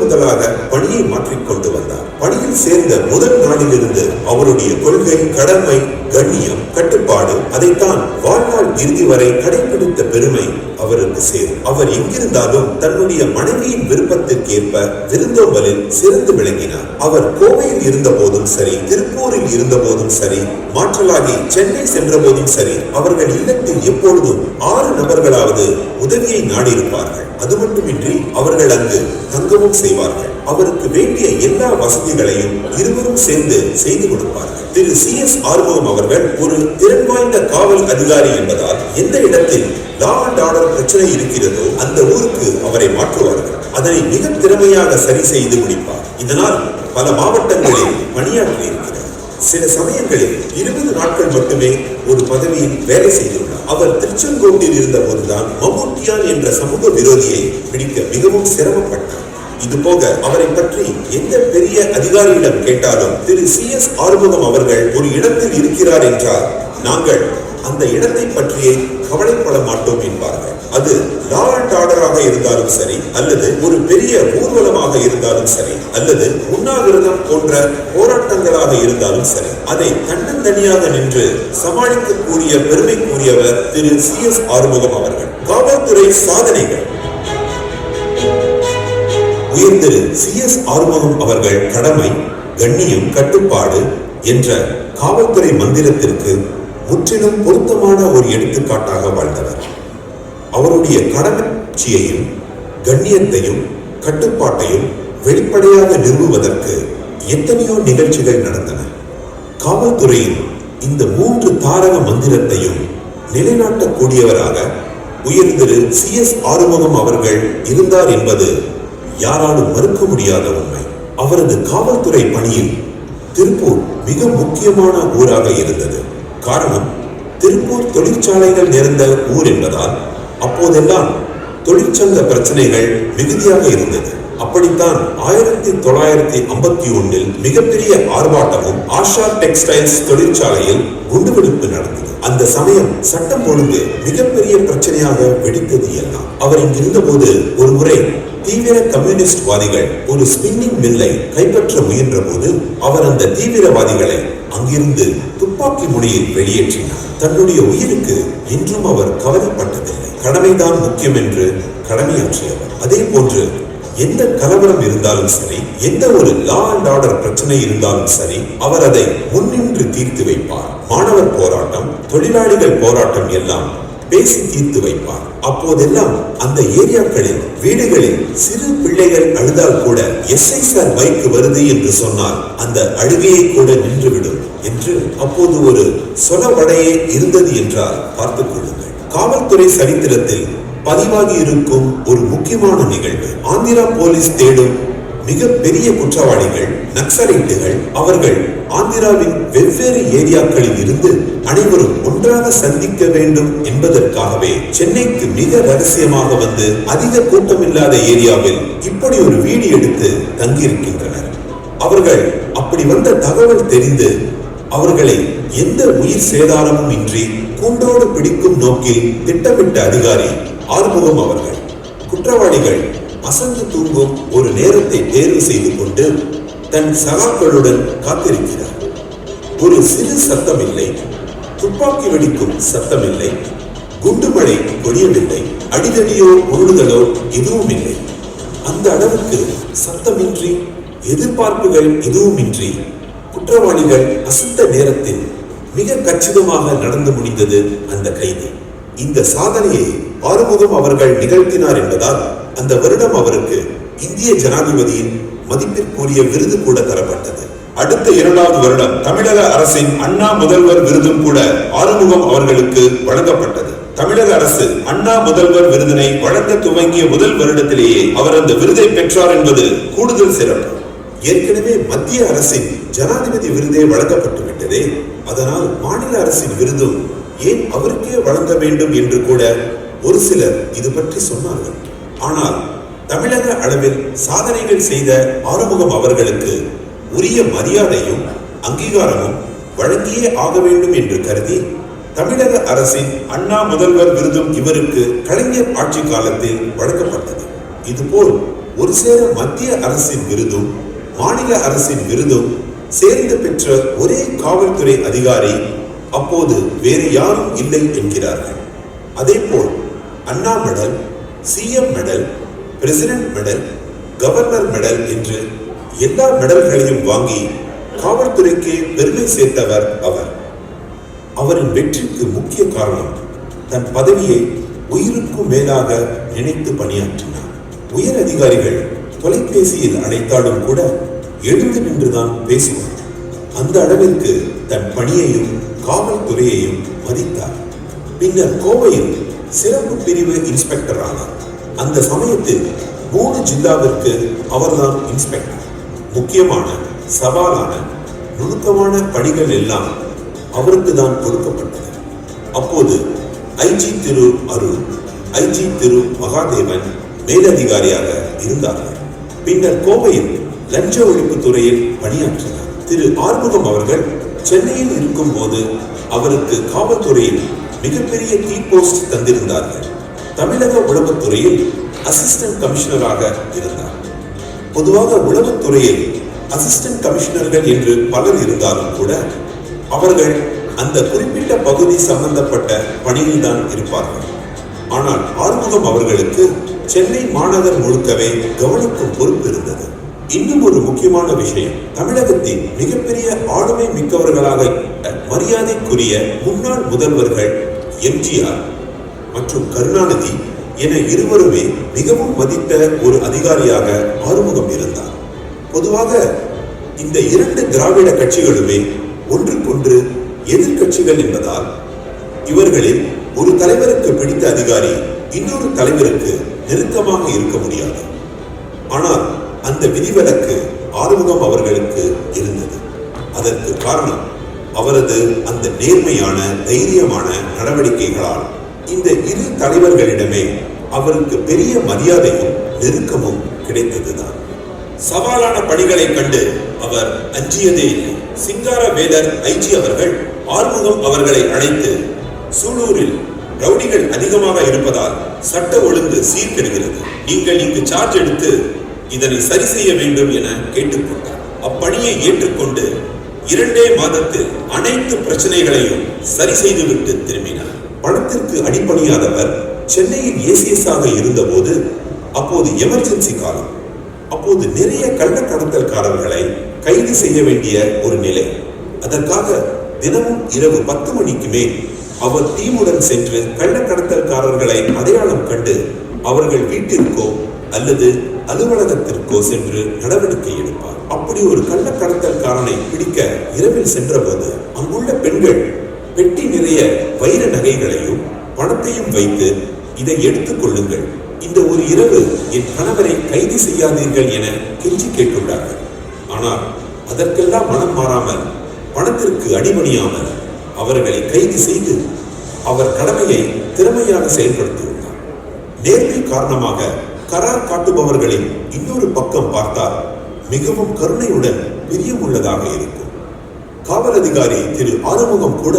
முதலாக பணியை மாற்றிக்கொண்டு வந்தார். பணியில் சேர்ந்த முதல் நாளிலிருந்து அவருடைய கொள்கை, கடமை, கண்ணியம், கட்டுப்பாடு, அதைத்தான் வாழ்நாள் இறுதி வரை கடைபிடித்த பெருமை அவருக்கு சேரும். அவர் எங்கிருந்தாலும் தன்னுடைய மனைவியின் விருப்பத்திற்கேற்ப விருந்தோம்பலில் சிறந்து விளங்கினார். அவர் கோவையில் இருந்த போதும் சரி, திருப்பூரில் இருந்த போதும் சரி, மாற்றலாகி சென்னை சென்ற போதும் சரி, அவர்கள் இல்லத்தில் எப்பொழுதும் 6 நபர்களாவது உதவியை நாடியிருப்பார்கள். அது மட்டுமின்றி அவர்கள் அங்கு தங்கவும் செய்வார்கள். அவருக்கு வேண்டிய எல்லா வசதிகளையும் இருவரும் சேர்ந்து செய்து கொடுப்பார்கள். திரு CS ஆறுமுகம் அவர்கள் ஒரு திறன் வாய்ந்த காவல் அதிகாரி என்பதால் எந்த இடத்தில் லா அண்ட் ஆர்டர் பிரச்சனை இருக்கிறதோ அந்த ஊருக்கு அவரை மாற்றுவார்கள். அதனை மிக திறமையாக சரி செய்து முடிப்பார். இதனால் பல மாவட்டங்களில் பணியாற்றி இருக்கிறார். சில சமயங்களில் 20 நாட்கள் மட்டுமே ஒரு பதவியில் வேலை செய்துள்ளார். அவர் திருச்செங்கோட்டில் இருந்த போதுதான் மம்முட்டியான் என்ற சமூக விரோதியை பிடிக்க மிகவும் சிரமப்பட்டார். இது போக அவரை பற்றி எந்த பெரிய அதிகாரியிடம் கேட்டாலும் திரு CS ஆறுமுகம் அவர்கள் ஒரு இடத்தில் இருக்கிறார் என்றால் நாங்கள் அந்த இடத்தை பற்றியே கவலைப்பட மாட்டோம் என்பார்கள். அது லா அண்ட் ஆர்டராக இருந்தாலும் சரி, அல்லது ஒரு பெரிய ஊர்வலமாக இருந்தாலும் சரி, அல்லது உண்ணாவிரதம் போன்ற போராட்டங்களாக இருந்தாலும் சரி, அதை தன்னந்தனியாக நின்று சமாளிக்கக்கூடிய பெருமைக்குரியவர் திரு CS ஆறுமுகம் அவர்கள். காவல்துறை சாதனைகள். உயர்திரு CS ஆறுமுகம் அவர்கள் கடமை, கண்ணியம், கட்டுப்பாடு என்ற காவல்துறை மந்திரத்திற்கு முற்றிலும் பொருத்தமான ஒரு எடுத்துக்காட்டாக வாழ்ந்தவர். அவருடைய கடமையையும் கண்ணியத்தையும் கட்டுப்பாட்டையும் வெளிப்படையாக நிறுவுவதற்கு எத்தனையோ நிகழ்ச்சிகள் நடந்தன. காவல்துறையில் இந்த 3 தாரக மந்திரத்தையும் நிலைநாட்டக்கூடியவராக உயர்திரு CS ஆறுமுகம் அவர்கள் இருந்தார் என்பது யாராலும் மறுக்க முடியாத உண்மை. அவரது காவல்துறை பணியில் திருப்பூர் மிக முக்கியமான ஊராக இருந்தது. காரணம், திருப்பூர் தொழிற்சாலைகள் நிறைந்த ஊர் என்பதால் அப்போதெல்லாம் தொழிற்சங்க பிரச்சனைகள் மிகுதியாக இருந்தது. அப்படித்தான் 1951 மிகப்பெரிய ஆர்ப்பாட்டமும் ஆஷா டெக்ஸ்டைல்ஸ் தொழிற்சாலையில் குண்டுவெடிப்பு நடந்தது. அந்த சமயம் சட்டம் ஒழுங்கு மிகப்பெரிய பிரச்சனையாக வெடித்தது எல்லாம். அவர் இங்கிருந்த போது ஒரு முறை தீவிர கம்யூனிஸ்ட் வாதிகள் ஒரு ஸ்பின்னிங் மில்லை கைப்பற்ற முயன்ற போது அவர் அந்த தீவிரவாதிகளை அங்கிருந்து துப்பாக்கி முனையில் வெளியேற்றினார். தன்னுடைய உயிருக்கு என்றும் அவர் கவலைப்பட்டதில்லை. கடமைதான் முக்கியம் என்று கடமையாற்றியவர். அதே போன்று எந்த கலவரம் இருந்தாலும் சரி, எந்த ஒரு லா அண்ட் ஆர்டர் பிரச்சனை இருந்தாலும் சரி, அவர் அதை முன்னின்று தீர்த்து வைப்பார். மாணவர் போராட்டம், தொழிலாளிகள் போராட்டம் எல்லாம் பேசி தீர்த்து வைப்பார். அப்போதெல்லாம் அந்த ஏரியாக்களில் வீடுகளில் சிறு பிள்ளைகள் அழுதால் கூட எஸ்ஐ சார் பைக் வருது என்று சொன்னால் அந்த அழுகையை கூட நின்றுவிடும் என்று அப்போது ஒரு சொலவடையே இருந்தது என்றால் பார்த்துக் கொள்ளுங்கள். காவல்துறை சரித்திரத்தில் பதிவாகி இருக்கும் ஒரு முக்கியமான நிகழ்வு. ஆந்திரா போலீஸ் தேடும் மிக பெரிய குற்றவாளிகள், நக்சலைட்டுகள். அவர்கள் ஆந்திராவின் வெவ்வேறு ஏரியாக்களில் இருந்து அனைவரும் ஒன்றாக சந்திக்க வேண்டும் என்பதற்காகவே சென்னைக்கு மிக ரகசியமாக வந்து அதிக கூட்டமில்லாத ஏரியாவில் இப்படி ஒரு வீடு எடுத்து தங்கியிருக்கின்றனர். அவர்கள் அப்படி வந்த தகவல் தெரிந்து அவர்களை எந்த உயிர் சேதாரமும் இன்றி கூண்டோடு பிடிக்கும் நோக்கில் திட்டமிட்ட அதிகாரி ஆறுமுகம் அவர்கள். குற்றவாளிகள் அசந்து தூங்கும் ஒரு நேரத்தை தேர்வு செய்து கொண்டு தன் சகாக்களுடன் காத்திருக்கிறார். ஒரு சிறு சத்தம் இல்லை, துப்பாக்கி வெடிக்கும் சத்தம் இல்லை, குண்டுமழை பொழியவில்லை, அடிதடியோ உருளுதலோ எதுவும் இல்லை. அந்த அளவுக்கு சத்தமின்றி, எதிர்பார்ப்புகள் எதுவுமின்றி குற்றவாளிகள் அசந்த நேரத்தில் மிக கச்சிதமாக நடந்து முடிந்தது அந்த கைது. இந்த சாதனையை ஆறுமுகம் அவர்கள் நிகழ்த்தினார் என்பதால் அந்த வருடம் அவருக்கு இந்திய ஜனாதிபதியின் மதிப்பிற்குரிய விருது கூட தரப்பட்டது. அடுத்த 2வது வருடம் தமிழக அரசின் அண்ணா முதல்வர் விருதும் கூட ஆறுமுகம் அவர்களுக்கு வழங்கப்பட்டது. தமிழக அரசு அண்ணா முதல்வர் விருதினை வழங்க துவங்கிய முதல் வருடத்திலேயே அவர் அந்த விருதை பெற்றார் என்பது கூடுதல் சிறப்பு. ஏற்கனவே மத்திய அரசின் ஜனாதிபதி விருதே வழங்கப்பட்டு விட்டதே, அதனால் மாநில அரசின் விருதும் ஏன் அவருக்கே வழங்க வேண்டும் என்று கூட ஒரு சிலர் இது பற்றி சொன்னார்கள். ஆனால் தமிழக அளவில் சாதனைகள் செய்த ஆறுமுகம் அவர்களுக்கு உரிய மரியாதையும் அங்கீகாரமும் வழங்கியே ஆக வேண்டும் என்று கருதி தமிழக அரசின் அண்ணா முதல்வர் விருதும் இவருக்கு கலைஞர் ஆட்சி காலத்தில் வழங்கப்பட்டது. இதுபோல் ஒரு சேர மத்திய அரசின் விருதும் மாநில அரசின் விருதும் சேர்ந்து பெற்ற ஒரே காவல்துறை அதிகாரி அப்போது வேறு யாரும் இல்லை என்கிறார்கள். அதே போல் Anna medal, CM medal, president medal, governor medal என்று எல்லா மெடல்களையும் வாங்கி காவல்துறைக்கு பெருமை சேர்த்தவர் அவர். அவரின் வெற்றிக்கு முக்கிய காரணம் தன் பதவியை உயிருக்கும் மேலாக நினைத்து பணியாற்றினார். உயர் அதிகாரிகள் தொலைபேசியில் அழைத்தாலும் கூட எழுந்து நின்றுதான் பேசுவார். அந்த அளவிற்கு தன் பணியையும் காவல்துறையையும் மதித்தார். பின்னர் கோவையில் சிறப்பு பிரிவு இன்ஸ்பெக்டர் ஆனார். அந்த சமயத்தில் 3 ஜில்லாவிற்கு அவர்தான் இன்ஸ்பெக்டர். முக்கியமான சவாலான நுணுக்கமான பணிகள் எல்லாம் அவருக்கு தான் கொடுக்கப்பட்டது. அப்போது ஐஜி திரு அருள், ஐஜி திரு மகாதேவன் மேலதிகாரியாக இருந்தார்கள். பின்னர் கோவையில் லஞ்ச ஒழிப்பு துறையில் பணியாற்றினார். திரு ஆறுமுகம் அவர்கள் சென்னையில் இருக்கும் போது அவருக்கு காவல்துறையில் மிகப்பெரிய கீ போஸ்ட் தந்திருந்தார்கள். தமிழக உளவுத்துறையில் அசிஸ்டன்ட் கமிஷனராக இருந்தார். பொதுவாக உளவுத்துறையில் அசிஸ்டன்ட் கமிஷனர்கள் என்று பலர் இருந்தாலும் கூட அவர்கள் அந்த குறிப்பிட்ட பகுதி சம்பந்தப்பட்ட பணியில் தான் இருப்பார்கள். ஆனால் ஆறுமுகம் அவர்களுக்கு சென்னை மாநகர் முழுக்கவே கவனிக்கும் பொறுப்பு இருந்தது. இன்னும் ஒரு முக்கியமான விஷயம், தமிழகத்தின் மிகப்பெரிய ஆளுமை மிக்கவர்களாக மரியாதைக்குரிய முன்னாள் முதல்வர்கள் எம்ஜிஆர் மற்றும் கருணாநிதி என இருவருமே மிகவும் மதித்த ஒரு அதிகாரியாக ஆறுமுகம் இருந்தார். பொதுவாக இந்த 2 திராவிட கட்சிகளுமே ஒன்றுக்கொன்று எதிர்கட்சிகள் என்பதால் இவர்களில் ஒரு தலைவருக்கு பிடித்த அதிகாரி இன்னொரு தலைவருக்கு நெருக்கமாக இருக்க முடியாது. ஆனால் அந்த விதிவிலக்கு ஆறுமுகம் அவர்களுக்கு இருந்தது. அதற்கு காரணம் அவரது அந்த நேர்மையான தைரியமான நடவடிக்கைகளால் இந்த 2 தலைவர்களிடமே அவருக்கு பெரிய மரியாதையும் நெருக்கமும் கிடைத்ததுதான். சவாலான பணிகளை கண்டு அவர் அஞ்சியதே இல்லை. சிங்கார வேலர் ஐஜி அவர்கள் ஆறுமுகம் அவர்களை அழைத்து, சூலூரில் ரவுடிகள் அதிகமாக இருப்பதால் சட்ட ஒழுங்கு சீர்கெடுகிறது, நீங்கள் இங்கு சார்ஜ் எடுத்து இதனை சரி செய்ய வேண்டும் என கேட்டுக்கொண்டார். அப்பணியை ஏற்றுக்கொண்டு 2 மாதத்தில் அனைத்து பிரச்சனைகளையும் சரி செய்துவிட்டு திரும்பினார். பணத்திற்கு அடிப்பணியாதவர் சென்னையில் ஏசிஎஸ் ஆக இருந்தபோது, அப்போது எமர்ஜென்சி காலம், அப்போது நிறைய கள்ள கடத்தல்காரர்களை கைது செய்ய வேண்டிய ஒரு நிலை. அதற்காக தினமும் இரவு 10 மணிக்கு மேல் அவர் டீமுடன் சென்று கள்ள கடத்தல்காரர்களை அடையாளம் கண்டு அவர்கள் வீட்டிற்கோ அல்லது அலுவலகத்திற்கோ சென்று நடவடிக்கை எடுப்பார். அப்படி ஒரு கள்ள கடத்தல்காரனை பிடிக்க இரவில் சென்றபோது அங்குள்ள பெண்கள் பெட்டி நிறைய வைர நகைகளையும் பணத்தையும் வைத்து, இதை எடுத்துக் கொள்ளுங்கள், இந்த ஒரு இரவு என் கணவரை கைது செய்யாதீர்கள் என கெஞ்சி கேட்டுள்ளார்கள். ஆனால் அதற்கெல்லாம் மனம் மாறாமல், பணத்திற்கு அடிபணியாமல் அவர்களை கைது செய்து அவர் கடமையை திறமையாக செயல்படுத்தியுள்ளார். நேர்மை காரணமாக கரார் காட்டுபவர்களின் இன்னொரு பக்கம் பார்த்தால் மிகவும் கருணையுடன் பிரியமுள்ளதாக இருக்கும். காவல் அதிகாரி திரு ஆறுமுகம் கூட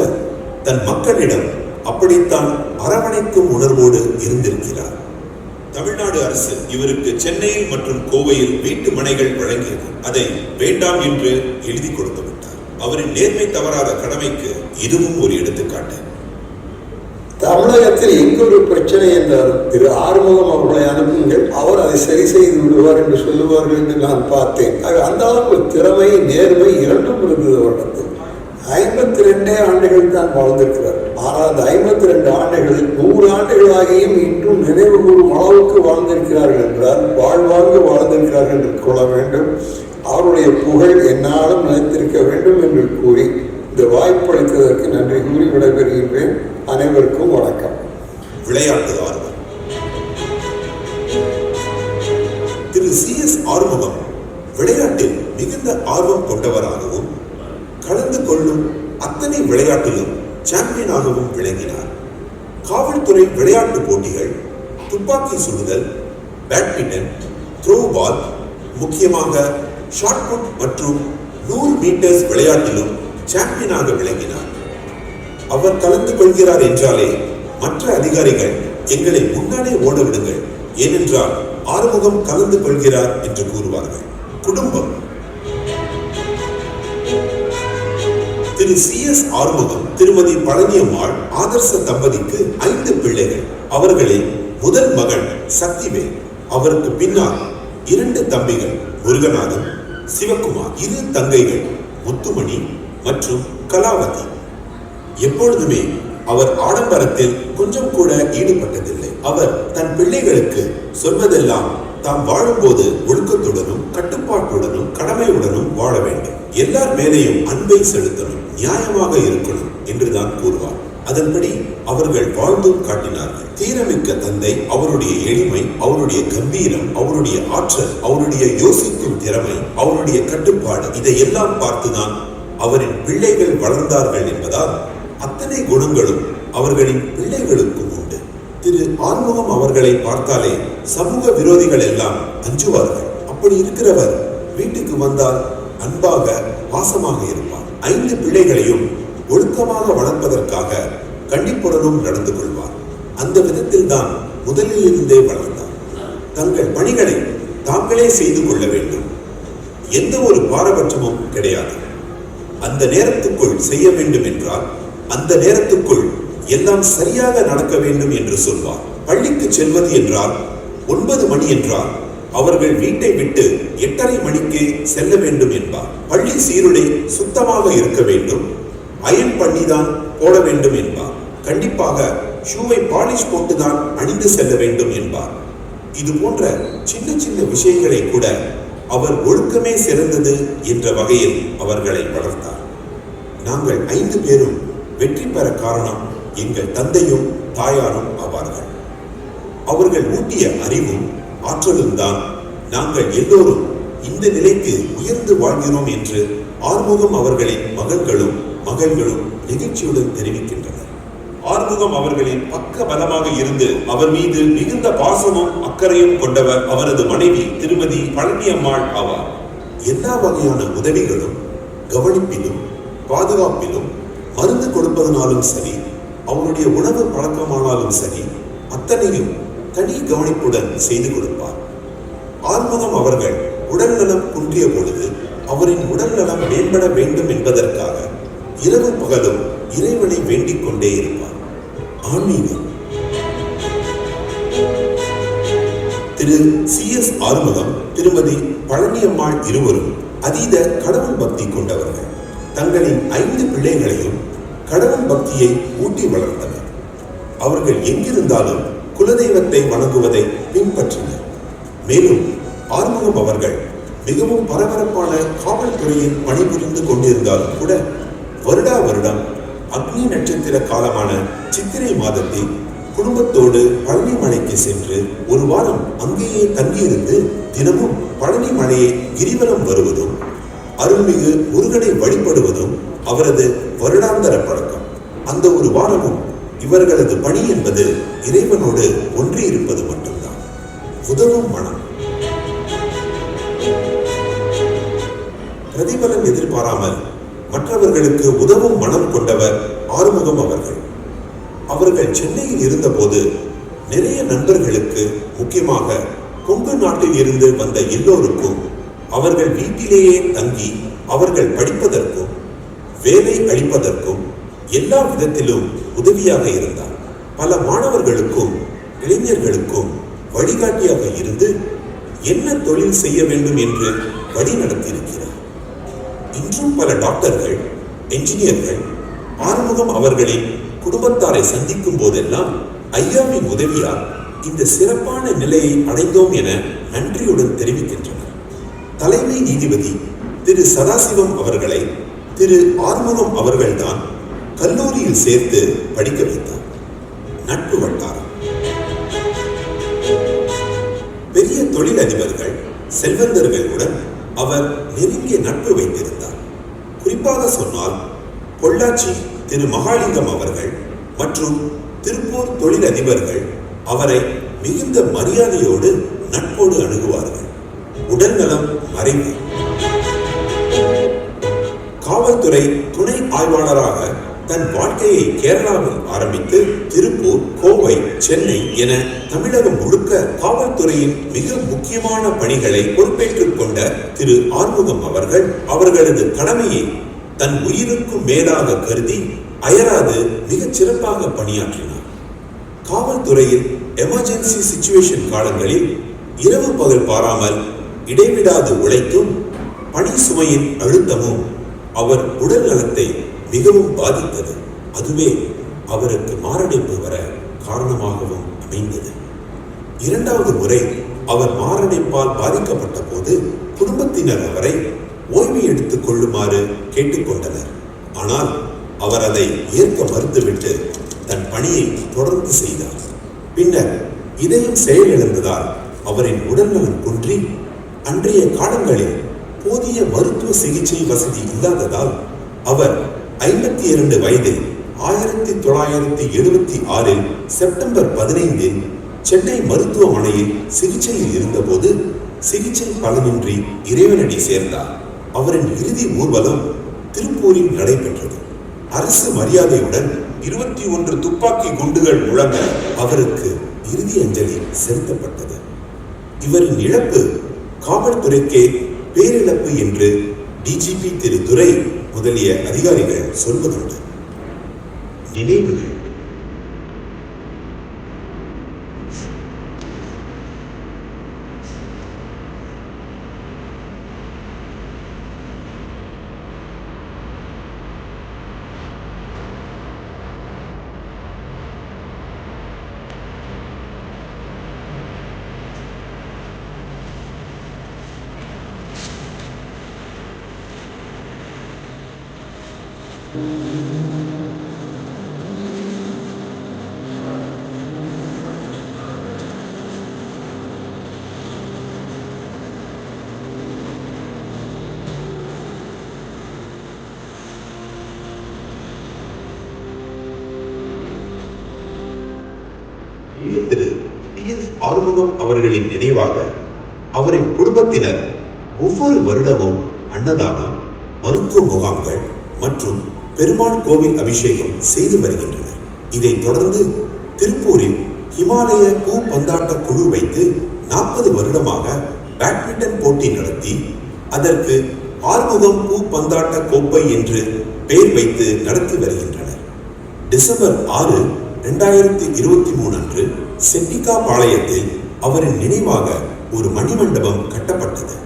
தன் மக்களிடம் அப்படித்தான் அரவணைக்கும் உணர்வோடு இருந்திருக்கிறார். தமிழ்நாடு அரசு இவருக்கு சென்னையில் மற்றும் கோவையில் வீட்டு மனைகள் வழங்கியது. அதை வேண்டாம் என்று எழுதி கொடுத்து விட்டார். அவரின் நேர்மை தவறாத கடமைக்கு இதுவும் ஒரு எடுத்துக்காட்டு. தமிழகத்தில் எங்கொரு பிரச்சனை என்றாலும் திரு ஆறுமுகம் அவர்களை அனுப்புங்கள், அவர் அதை சரி செய்து விடுவார் என்று சொல்லுவார்கள் என்று நான் பார்த்தேன். அந்த அளவுக்கு திறமை, நேர்மை இரண்டும் இருந்தது அவரிடத்தில். 52 ஆண்டுகள் தான் வாழ்ந்திருக்கிறார். ஆனால் அந்த 52 ஆண்டுகளில் 100 ஆண்டுகளாகியும் இன்றும் நினைவு கூறும் அளவுக்கு வாழ்ந்திருக்கிறார்கள் என்றால் வாழ்வாங்கு வாழ்ந்திருக்கிறார்கள் என்று கொள்ள வேண்டும். அவருடைய புகழ் என்னாலும் நிலைத்திருக்க வேண்டும் என்று கூறி இந்த வாய்ப்பளித்ததற்கு நன்றி கூறி விடைபெறுகின்றேன். அனைவருக்கும் வணக்கம். விளையாட்டு ஆர்வம். திரு CS ஆறுமுகம் விளையாட்டில் மிகுந்த ஆர்வம் கொண்டவராகவும் கலந்து கொள்ளும் அத்தனை விளையாட்டிலும் சாம்பியனாகவும் விளங்கினார். காவல்துறை விளையாட்டு போட்டிகள், துப்பாக்கி சுடுதல், பேட்மிண்டன், த்ரோ பால், முக்கியமாக ஷாட் புட் மற்றும் 100 மீட்டர்ஸ் விளையாட்டிலும் சாம்பியனாக விளங்கினார். அவர் கலந்து கொள்கிறார் என்றாலே மற்ற அதிகாரிகள் எங்களை முன்னாலே ஓட விடுங்கள், ஏனென்றால் ஆறுமுகம் கலந்து கொள்கிறார் என்று கூறுவார்கள். குடும்பம். திரு CS ஆறுமுகம் திருமதி பழனியம்மாள் ஆதர்ச தம்பதிக்கு 5 பிள்ளைகள். அவர்களில் முதல் மகன் சக்திவேல், அவருக்கு பின்னால் 2 தம்பிகள் முருகநாதன், சிவகுமார், 2 தங்கைகள் முத்துமணி மற்றும் கலாவதி. எப்பொழுதுமே அவர் ஆடம்பரத்தில் கொஞ்சம் கூட ஈடுபட்டதில்லை. அவர் தன் பிள்ளைகளுக்கு சொல்வதெல்லாம் தாம் வாழும்போது ஒழுக்கத்துடனும் கட்டுப்பாட்டுடனும் கடமையுடனும் வாழ வேண்டும், எல்லார் மேலேயும் அன்பை செலுத்தணும், நியாயமாக இருக்கணும் என்றுதான் கூறுவார். அதன்படி அவர்கள் வாழ்ந்தும் காட்டினார்கள். தீரமிக்க தந்தை, அவருடைய எளிமை, அவருடைய கம்பீரம், அவருடைய ஆற்றல், அவருடைய யோசிக்கும் திறமை, அவருடைய கட்டுப்பாடு, இதையெல்லாம் பார்த்துதான் அவரின் பிள்ளைகள் வளர்ந்தார்கள் என்பதால் அத்தனை குணங்களும் அவர்களின் பிள்ளைகளுக்கும் உண்டு. திரு ஆறுமுகம் அவர்களை பார்த்தாலே சமூக விரோதிகள் எல்லாம் அஞ்சுவார்கள். அப்படி இருக்கிறவர் வீட்டுக்கு வந்தால் அன்பாக பாசமாக இருப்பார். 5 பிள்ளைகளையும் ஒழுக்கமாக வளர்ப்பதற்காக கண்டிப்புடனும் நடந்து கொள்வார். அந்த விதத்தில் தான் முதலில் இருந்தே வளர்ந்தார். தங்கள் பணிகளை தாங்களே செய்து கொள்ள வேண்டும், எந்த ஒரு பாரபட்சமும் கிடையாது. அந்த நேரத்துக்குள் செய்ய வேண்டும் என்றால் அந்த நேரத்துக்குள் எல்லாம் சரியாக நடக்க வேண்டும் என்று சொல்வார். பள்ளிக்கு செல்வது என்றால் 9 மணி என்றால் அவர்கள் வீட்டை விட்டு 8:30 மணிக்கு செல்ல வேண்டும் என்பார். பள்ளி சீருடை சுத்தமாக இருக்க வேண்டும், அயன் பண்ணிதான் போட வேண்டும் என்பார். கண்டிப்பாக ஷூவை பாலிஷ் போட்டுதான் அணிந்து செல்ல வேண்டும் என்பார். இது போன்ற சின்ன சின்ன விஷயங்களை கூட அவர் ஒழுக்கமே சிறந்தது என்ற வகையில் அவர்களை வளர்த்தார். நாங்கள் 5 பேரும் வெற்றி பெற காரணம் எங்கள் தந்தையும் தாயாரும் ஆவார்கள். அவர்கள் ஊட்டிய அறிவும் ஆற்றலும் தான் நாங்கள் எல்லோரும் இந்த நிலைக்கு உயர்ந்து வாழ்கிறோம் என்று ஆறுமுகம் அவர்களின் மகன்களும் மகள்களும் நிகழ்ச்சியுடன் தெரிவிக்கின்றனர். ஆறுமுகம் அவர்களின் பக்க பலமாக இருந்து அவர் மீது மிகுந்த பாசமும் அக்கறையும் கொண்டவர் அவரது மனைவி திருமதி பழனியம்மாள் ஆவார். எல்லா வகையான உதவிகளும், கவனிப்பிலும், பாதுகாப்பிலும், மருந்து கொடுப்பதனாலும் சரி, அவருடைய உணவு பழக்கமானாலும் சரி, அத்தனையும் தனி கவனிப்புடன் செய்து கொடுப்பார். ஆறுமுகம் அவர்கள் உடல்நலம் குன்றிய பொழுது அவரின் உடல்நலம் மேம்பட வேண்டும் என்பதற்காக இரவு பகலும் இறைவனை வேண்டிக் கொண்டே இருப்பார். ஆன்மீகம். திரு CS ஆறுமுகம், திருமதி பழனியம்மாள் இருவரும் அதீத கடவுள் பக்தி கொண்டவர்கள். தங்களின் 5 பிள்ளைகளையும் கடவுள் பக்தியை ஊட்டி வளர்த்தனர். அவர்கள் எங்கிருந்தாலும் குலதெய்வத்தை வணங்குவதை பின்பற்றினர். மேலும் ஆறுமுகம் அவர்கள் மிகவும் பரபரப்பான காவல்துறையில் பணிபுரிந்து கொண்டிருந்தாலும் கூட வருடா வருடம் அக்னி நட்சத்திர காலமான சித்திரை மாதத்தில் குடும்பத்தோடு பழனி மலைக்கு சென்று ஒரு வாரம் அங்கேயே தங்கியிருந்து தினமும் பழனி மலையை கிரிவலம் வருவதும் அருள்மிகு முருகனை வழிபடுவதும் அவரது வருடாந்தர பழக்கம். அந்த ஒரு வாரமும் இவர்களது பணி என்பது இறைவனோடு ஒன்றி இருப்பது மட்டும்தான். உதவும் மனம். பிரதிபலன் எதிர்பாராமல் மற்றவர்களுக்கு உதவும் மனம் கொண்டவர் ஆறுமுகம் அவர்கள். அவர்கள் சென்னையில் இருந்தபோது நிறைய நண்பர்களுக்கு, முக்கியமாக கொங்கு நாட்டில் இருந்து வந்த எல்லோருக்கும் அவர்கள் வீட்டிலேயே தங்கி அவர்கள் படிப்பதற்கும் வேலை அளிப்பதற்கும் எல்லா விதத்திலும் உதவியாக இருந்தார். பல மாணவர்களுக்கும் இளைஞர்களுக்கும் வழிகாட்டியாக இருந்து என்ன தொழில் செய்ய வேண்டும் என்று வழி நடத்தியிருக்கிறார். இன்றும் பல டாக்டர்கள், என்ஜினியர்கள் ஆறுமுகம் அவர்களின் குடும்பத்தாரை சந்திக்கும் போதெல்லாம் ஐயாவின் உதவியால் இந்த சிறப்பான நிலையை அடைந்தோம் என நன்றியுடன் தெரிவிக்கின்றனர். தலைமை நீதிபதி திரு சதாசிவம் அவர்களை திரு ஆறுமுகம் அவர்கள்தான் கல்லூரியில் சேர்த்து படிக்க வைத்தார். நட்பு வட்டாரம். பெரிய தொழிலதிபர்கள், செல்வந்தர்களுடன் அவர் நெருங்கிய நட்பு வைத்திருந்தார். குறிப்பாக சொன்னால் பொள்ளாச்சி திரு மகாலிங்கம் அவர்கள் மற்றும் திருப்பூர் தொழிலதிபர்கள் அவரை மிகுந்த மரியாதையோடு நட்போடு அணுகுவார்கள். உடல்நலம் மறைவு. காவல்துறை துணை ஆய்வாளராக தன் வாழ்க்கையை கேரளாவில் ஆரம்பித்து திருப்பூர், கோவை, சென்னை என தமிழகம் முழுக்க காவல்துறையின் மிக முக்கியமான பணிகளை பொறுப்பேற்றுக் கொண்ட திரு ஆறுமுகம் அவர்கள் அவர்களது கடமையை தன் உயிருக்கும் மேலாக கருதி அயராது மிகச் சிறப்பாக பணியாற்றினார். காவல்துறையில் எமர்ஜென்சி சிச்சுவேஷன் காலங்களில் இரவு பகல் பாராமல் இடைவிடாது உழைத்தும் பணி சுமையின் அழுத்தமும் அவர் உடல் நலத்தை மிகவும் பாதித்தது. அதுவே அவருக்கு மாரடைப்பு வர காரணமாகவும் அமைந்தது. 2வது முறை அவர் மாரடைப்பால் பாதிக்கப்பட்ட போது குடும்பத்தினர் அவரை ஓய்வு எடுத்துக் கொள்ளுமாறு கேட்டுக்கொண்டனர். ஆனால் அவர் அதை ஏற்க மறுத்துவிட்டு தன் பணியை தொடர்ந்து செய்தார். பின்னர் இதயம் செயலிழந்ததால் அவரின் உடல்நலம் குன்றி அன்றைய காலங்களில் போதிய மருத்துவ சிகிச்சை வசதி இல்லாததால் அவர் 52 வயதில் 1976 செப்டம்பர் 15 சென்னை மருத்துவமனையில் சிகிச்சையில் இருந்தபோது சிகிச்சை பலனின்றி இறைவனடி சேர்ந்தார். அவரின் இறுதி ஊர்வலம் திருப்பூரில் நடைபெற்றது. அரசு மரியாதையுடன் 21 துப்பாக்கி குண்டுகள் முழங்க அவருக்கு இறுதி அஞ்சலி செலுத்தப்பட்டது. இவரின் இழப்பு காவல்துறைக்கே பேரிழப்பு என்று டிஜிபி திரு துரை முதலிய அதிகாரிகள் சொல்வதுண்டு. நினைவுகள். திரு டி.எஸ். ஆறுமுகம் அவர்களின் நினைவாக அவரின் குடும்பத்தினர் ஒவ்வொரு வருடமும் அன்னதானம், மருத்துவ முகாம்கள் மற்றும் பெருமாள் கோவில் அபிஷேகம் செய்து வருகின்றனர். இதைத் தொடர்ந்து திருப்பூரில் ஹிமாலய பூ பந்தாட்ட குழு வைத்து 40 வருடமாக பேட்மிண்டன் போட்டி நடத்தி அதற்கு ஆறுமுகம் பூ பந்தாட்ட கோப்பை என்று பெயர் வைத்து நடத்தி வருகின்றனர். டிசம்பர் 6, 2023 அன்று செட்டிக்காபாளையத்தில் அவரின் நினைவாக ஒரு மணிமண்டபம் கட்டப்பட்டது.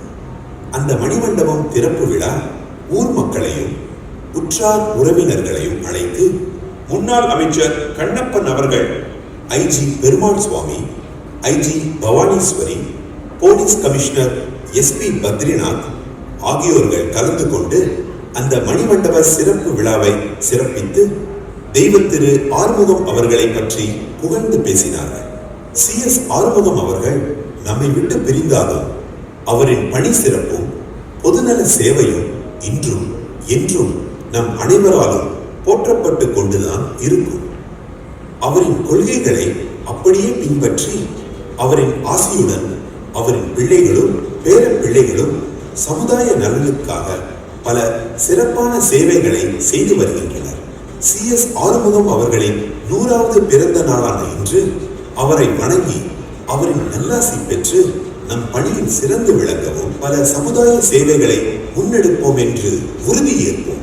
அந்த மணிமண்டபம் திறப்பு விழா ஊர் மக்களையும் உற்றார் உறவினர்களையும் அழைத்து முன்னாள் அமைச்சர் கண்ணப்பன் அவர்கள், IG Perumal Swamy, IG Bhavaneeswari, police commissioner SP Badrinath ஆகியோர்கள் கலந்து கொண்டு அந்த மணிமண்டப சிறப்பு விழாவை சிறப்பித்து தெய்வத்திரு ஆறுமுகம் அவர்களை பற்றி புகழ்ந்து பேசினார்கள். CS ஆறுமுகம் அவர்கள் நம்மை விட்டு பிரிந்தாலும் அவரின் பணி சிறப்பும் பொதுநல சேவையும் இன்றும் என்றும் நம் அனைவராலும் போற்றப்பட்டு கொண்டுதான் இருக்கும். அவரின் கொள்கைகளை அப்படியே பின்பற்றி அவரின் ஆசியுடன் அவரின் பிள்ளைகளும் பேர பிள்ளைகளும் சமுதாய நலனுக்காக பல சிறப்பான சேவைகளை செய்து வருகின்றனர். CS ஆறுமுகம் அவர்களின் 100வது பிறந்த நாளான இன்று அவரை வணங்கி அவரின் நல்லாசி பெற்று நம் பணியில் சிறந்து விளங்கவும் பல சமுதாய சேவைகளை முன்னெடுப்போம் என்று உறுதியேற்போம்.